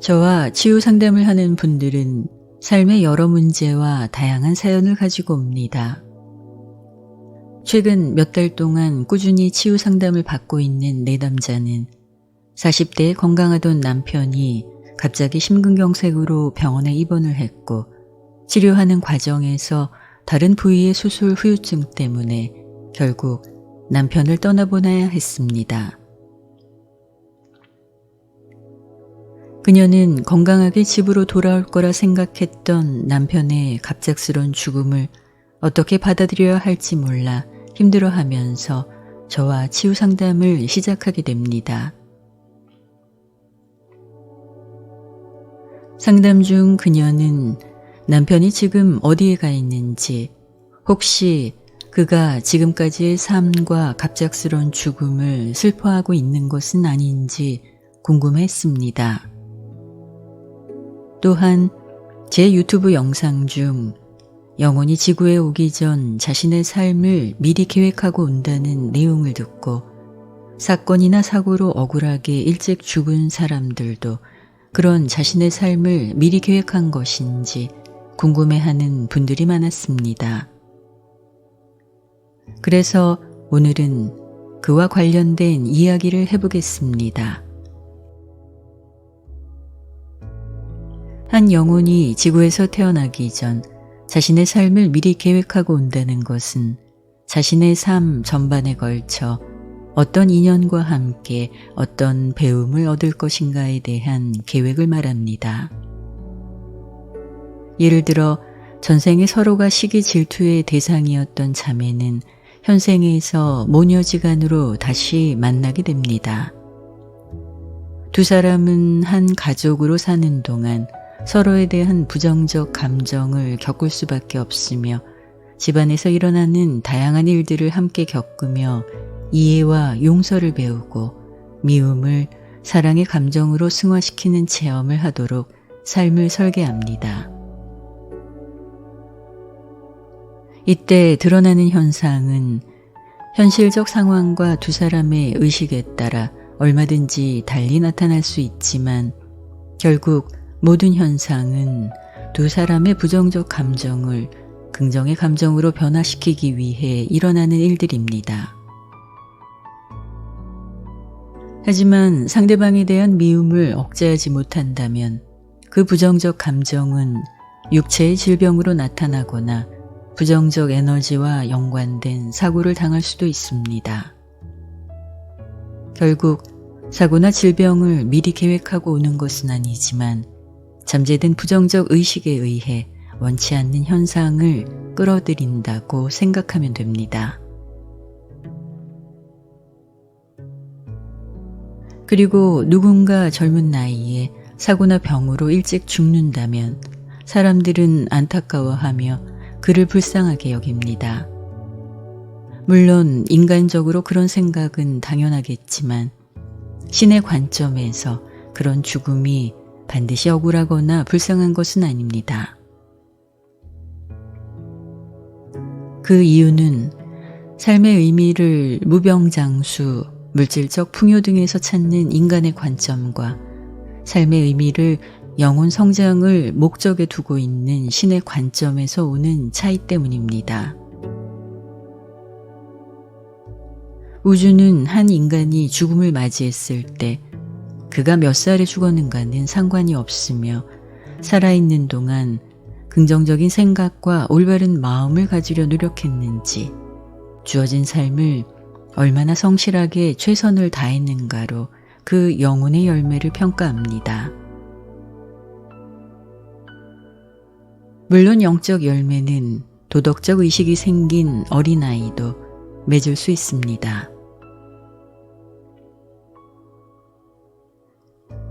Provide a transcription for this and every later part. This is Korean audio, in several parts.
저와 치유 상담을 하는 분들은 삶의 여러 문제와 다양한 사연을 가지고 옵니다. 최근 몇 달 동안 꾸준히 치유 상담을 받고 있는 내담자는 40대에 건강하던 남편이 갑자기 심근경색으로 병원에 입원을 했고 치료하는 과정에서 다른 부위의 수술 후유증 때문에 결국 남편을 떠나보내야 했습니다. 그녀는 건강하게 집으로 돌아올 거라 생각했던 남편의 갑작스런 죽음을 어떻게 받아들여야 할지 몰라 힘들어하면서 저와 치유 상담을 시작하게 됩니다. 상담 중 그녀는 남편이 지금 어디에 가 있는지, 혹시 그가 지금까지의 삶과 갑작스런 죽음을 슬퍼하고 있는 것은 아닌지 궁금했습니다. 또한 제 유튜브 영상 중 영혼이 지구에 오기 전 자신의 삶을 미리 계획하고 온다는 내용을 듣고 사건이나 사고로 억울하게 일찍 죽은 사람들도 그런 자신의 삶을 미리 계획한 것인지 궁금해하는 분들이 많았습니다. 그래서 오늘은 그와 관련된 이야기를 해보겠습니다. 한 영혼이 지구에서 태어나기 전 자신의 삶을 미리 계획하고 온다는 것은 자신의 삶 전반에 걸쳐 어떤 인연과 함께 어떤 배움을 얻을 것인가에 대한 계획을 말합니다. 예를 들어 전생에 서로가 시기 질투의 대상이었던 자매는 현생에서 모녀지간으로 다시 만나게 됩니다. 두 사람은 한 가족으로 사는 동안 서로에 대한 부정적 감정을 겪을 수밖에 없으며 집안에서 일어나는 다양한 일들을 함께 겪으며 이해와 용서를 배우고 미움을 사랑의 감정으로 승화시키는 체험을 하도록 삶을 설계합니다. 이때 드러나는 현상은 현실적 상황과 두 사람의 의식에 따라 얼마든지 달리 나타날 수 있지만 결국 모든 현상은 두 사람의 부정적 감정을 긍정의 감정으로 변화시키기 위해 일어나는 일들입니다. 하지만 상대방에 대한 미움을 억제하지 못한다면 그 부정적 감정은 육체의 질병으로 나타나거나 부정적 에너지와 연관된 사고를 당할 수도 있습니다. 결국 사고나 질병을 미리 계획하고 오는 것은 아니지만 잠재된 부정적 의식에 의해 원치 않는 현상을 끌어들인다고 생각하면 됩니다. 그리고 누군가 젊은 나이에 사고나 병으로 일찍 죽는다면 사람들은 안타까워하며 그를 불쌍하게 여깁니다. 물론 인간적으로 그런 생각은 당연하겠지만 신의 관점에서 그런 죽음이 반드시 억울하거나 불쌍한 것은 아닙니다. 그 이유는 삶의 의미를 무병장수, 물질적 풍요 등에서 찾는 인간의 관점과 삶의 의미를 영혼 성장을 목적에 두고 있는 신의 관점에서 오는 차이 때문입니다. 우주는 한 인간이 죽음을 맞이했을 때 그가 몇 살에 죽었는가는 상관이 없으며 살아있는 동안 긍정적인 생각과 올바른 마음을 가지려 노력했는지 주어진 삶을 얼마나 성실하게 최선을 다했는가로 그 영혼의 열매를 평가합니다. 물론 영적 열매는 도덕적 의식이 생긴 어린아이도 맺을 수 있습니다.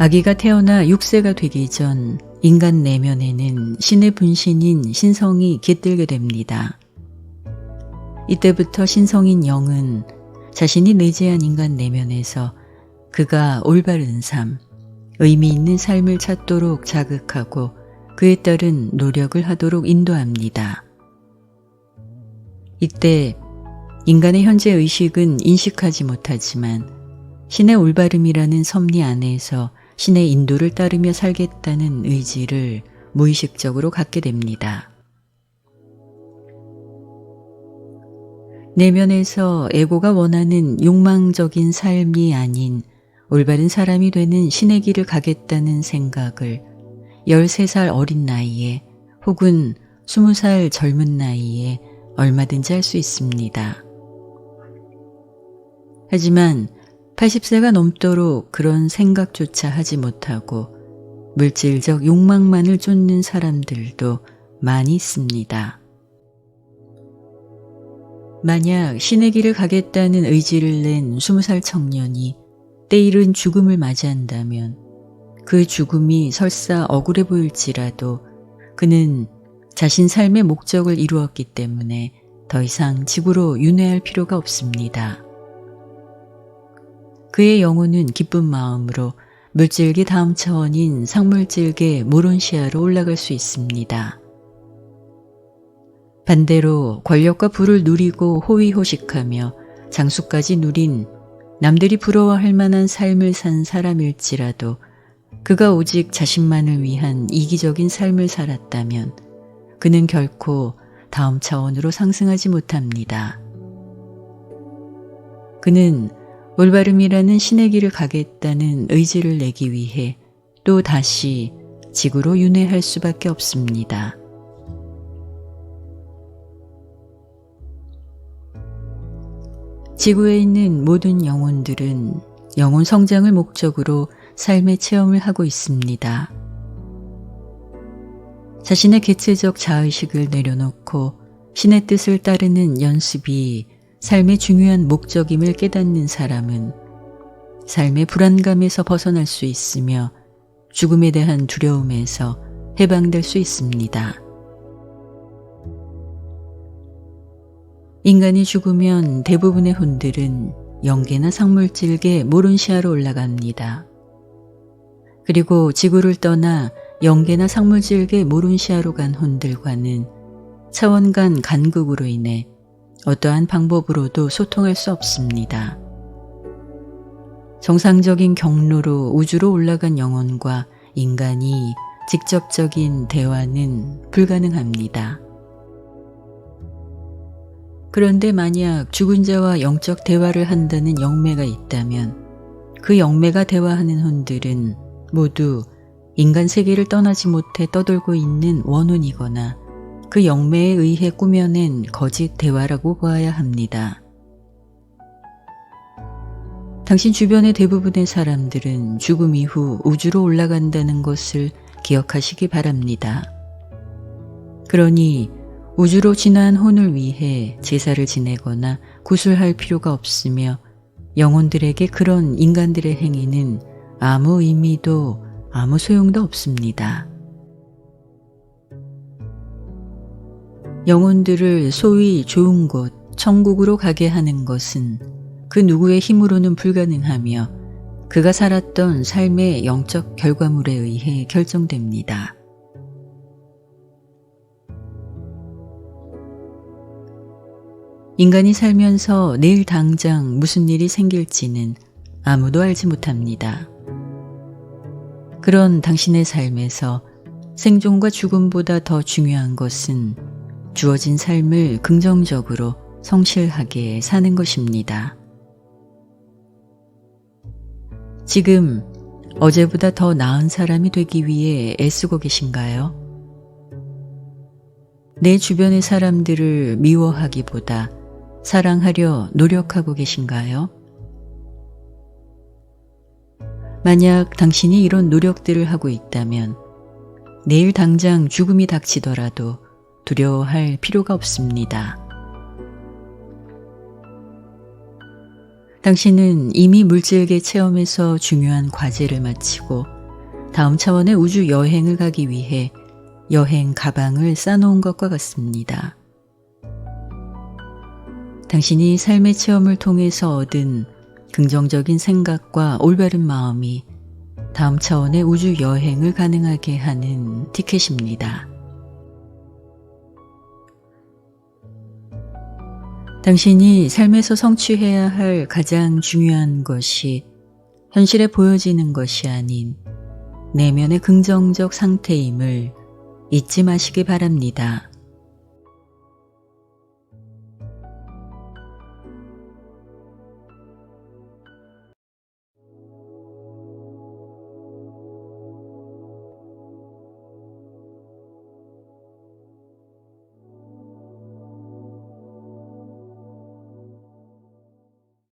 아기가 태어나 6세가 되기 전 인간 내면에는 신의 분신인 신성이 깃들게 됩니다. 이때부터 신성인 영은 자신이 내재한 인간 내면에서 그가 올바른 삶, 의미 있는 삶을 찾도록 자극하고 그에 따른 노력을 하도록 인도합니다. 이때 인간의 현재 의식은 인식하지 못하지만 신의 올바름이라는 섭리 안에서 신의 인도를 따르며 살겠다는 의지를 무의식적으로 갖게 됩니다. 내면에서 에고가 원하는 욕망적인 삶이 아닌 올바른 사람이 되는 신의 길을 가겠다는 생각을 13살 어린 나이에 혹은 20살 젊은 나이에 얼마든지 할 수 있습니다. 하지만 80세가 넘도록 그런 생각조차 하지 못하고 물질적 욕망만을 쫓는 사람들도 많이 있습니다. 만약 신의 길을 가겠다는 의지를 낸 20살 청년이 때이른 죽음을 맞이한다면 그 죽음이 설사 억울해 보일지라도 그는 자신 삶의 목적을 이루었기 때문에 더 이상 지구로 윤회할 필요가 없습니다. 그의 영혼은 기쁜 마음으로 물질계 다음 차원인 상물질계 모론시아로 올라갈 수 있습니다. 반대로 권력과 부를 누리고 호의호식하며 장수까지 누린 남들이 부러워할 만한 삶을 산 사람일지라도 그가 오직 자신만을 위한 이기적인 삶을 살았다면 그는 결코 다음 차원으로 상승하지 못합니다. 그는 올바름이라는 신의 길을 가겠다는 의지를 내기 위해 또 다시 지구로 윤회할 수밖에 없습니다. 지구에 있는 모든 영혼들은 영혼 성장을 목적으로 삶의 체험을 하고 있습니다. 자신의 개체적 자의식을 내려놓고 신의 뜻을 따르는 연습이 삶의 중요한 목적임을 깨닫는 사람은 삶의 불안감에서 벗어날 수 있으며 죽음에 대한 두려움에서 해방될 수 있습니다. 인간이 죽으면 대부분의 혼들은 영계나 상물질계 모론시아로 올라갑니다. 그리고 지구를 떠나 영계나 상물질계 모론시아로 간 혼들과는 차원 간 간극으로 인해 어떠한 방법으로도 소통할 수 없습니다. 정상적인 경로로 우주로 올라간 영혼과 인간이 직접적인 대화는 불가능합니다. 그런데 만약 죽은 자와 영적 대화를 한다는 영매가 있다면 그 영매가 대화하는 혼들은 모두 인간 세계를 떠나지 못해 떠돌고 있는 원혼이거나 그 영매에 의해 꾸며낸 거짓 대화라고 보아야 합니다. 당신 주변의 대부분의 사람들은 죽음 이후 우주로 올라간다는 것을 기억하시기 바랍니다. 그러니 우주로 진화한 혼을 위해 제사를 지내거나 구술할 필요가 없으며 영혼들에게 그런 인간들의 행위는 아무 의미도 아무 소용도 없습니다. 영혼들을 소위 좋은 곳, 천국으로 가게 하는 것은 그 누구의 힘으로는 불가능하며 그가 살았던 삶의 영적 결과물에 의해 결정됩니다. 인간이 살면서 내일 당장 무슨 일이 생길지는 아무도 알지 못합니다. 그런 당신의 삶에서 생존과 죽음보다 더 중요한 것은 주어진 삶을 긍정적으로 성실하게 사는 것입니다. 지금 어제보다 더 나은 사람이 되기 위해 애쓰고 계신가요? 내 주변의 사람들을 미워하기보다 사랑하려 노력하고 계신가요? 만약 당신이 이런 노력들을 하고 있다면 내일 당장 죽음이 닥치더라도 두려워할 필요가 없습니다. 당신은 이미 물질계 체험에서 중요한 과제를 마치고 다음 차원의 우주 여행을 가기 위해 여행 가방을 싸놓은 것과 같습니다. 당신이 삶의 체험을 통해서 얻은 긍정적인 생각과 올바른 마음이 다음 차원의 우주 여행을 가능하게 하는 티켓입니다. 당신이 삶에서 성취해야 할 가장 중요한 것이 현실에 보여지는 것이 아닌 내면의 긍정적 상태임을 잊지 마시기 바랍니다.